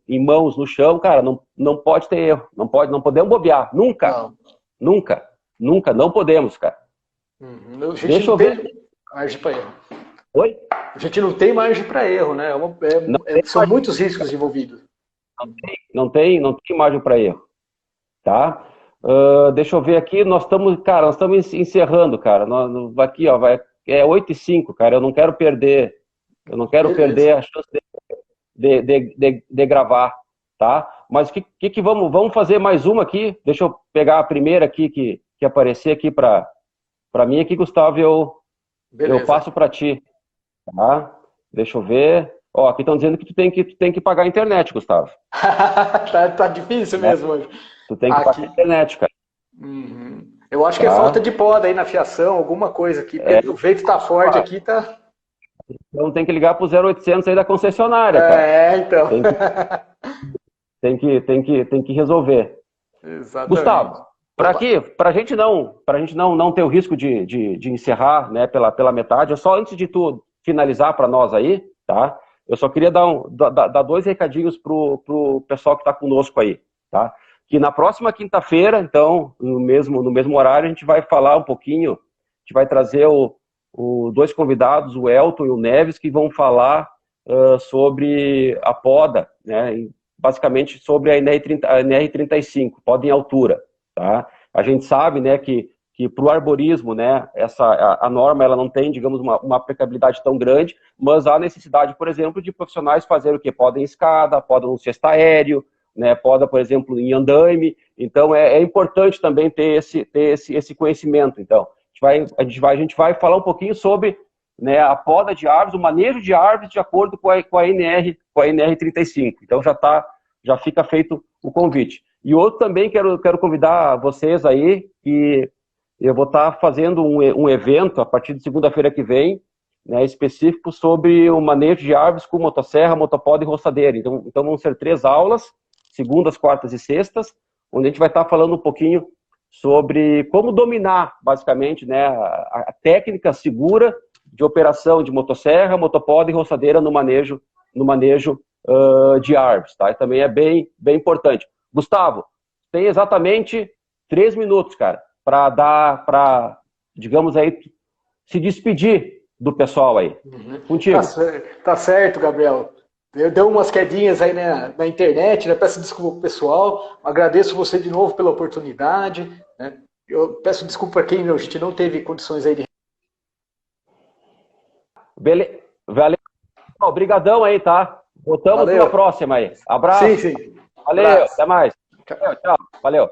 em mãos no chão, cara, não pode ter erro. Não podemos bobear. Nunca. Nunca. Nunca. Não podemos, cara. Deixa eu ver. Margem para erro. Oi? A gente não tem margem para erro, né? São muitos riscos envolvidos. Não tem margem para erro. Tá? Deixa eu ver aqui. Nós estamos encerrando, cara. Aqui, ó, é 8h05, cara. Eu não quero perder a chance de gravar, tá? Mas que vamos fazer mais uma aqui? Deixa eu pegar a primeira aqui que aparecer aqui para mim aqui, Gustavo, eu passo para ti, tá? Deixa eu ver. Ó, aqui estão dizendo que tu tem que pagar a internet, Gustavo. tá difícil mesmo hoje. Tu tem que pagar a internet, cara. Eu acho que é falta de poda aí na fiação, alguma coisa aqui, porque o vento tá forte aqui, tá... Então tem que ligar pro 0800 aí da concessionária, cara. Então. Tem que resolver. Exatamente. Gustavo, pra gente não ter o risco de encerrar, né, pela metade, eu só, antes de tudo, finalizar para nós aí, tá? Eu só queria dar 2 recadinhos pro pessoal que tá conosco aí, tá? Que na próxima quinta-feira, então, no mesmo horário, a gente vai falar um pouquinho, a gente vai trazer 2 convidados, o Elton e o Neves, que vão falar sobre a poda, né? Basicamente sobre a NR35, poda em altura, tá? A gente sabe, né, que para o arborismo, né, a norma ela não tem, digamos, uma aplicabilidade tão grande, mas há necessidade, por exemplo, de profissionais fazer o que? Poda em escada, poda no cesto aéreo, né, poda, por exemplo, em andaime. Então é importante também ter esse conhecimento. Então a gente vai falar um pouquinho sobre, né, a poda de árvores, o manejo de árvores de acordo com a NR35. Então já fica feito o convite. E outro também quero convidar vocês aí, que eu vou estar fazendo um evento a partir de segunda-feira que vem, né, específico sobre o manejo de árvores com motosserra, motopoda e roçadeira. Então vão ser 3 aulas, segundas, quartas e sextas, onde a gente vai estar falando um pouquinho sobre como dominar, basicamente, né, a técnica segura de operação de motosserra, motopoda e roçadeira no manejo de árvores, tá? E também é bem importante. Gustavo, tem exatamente 3 minutos, cara, para, digamos aí, se despedir do pessoal aí. Contigo. Tá certo, Gabriel. Deu umas quedinhas aí na internet, né? Peço desculpa pro pessoal. Agradeço você de novo pela oportunidade. Né? Eu peço desculpa para quem a gente não teve condições aí de. Valeu. Obrigadão aí, tá? Voltamos Valeu. numa próxima aí. Abraço. Sim. Valeu, Abraço. até mais. Tchau. Valeu.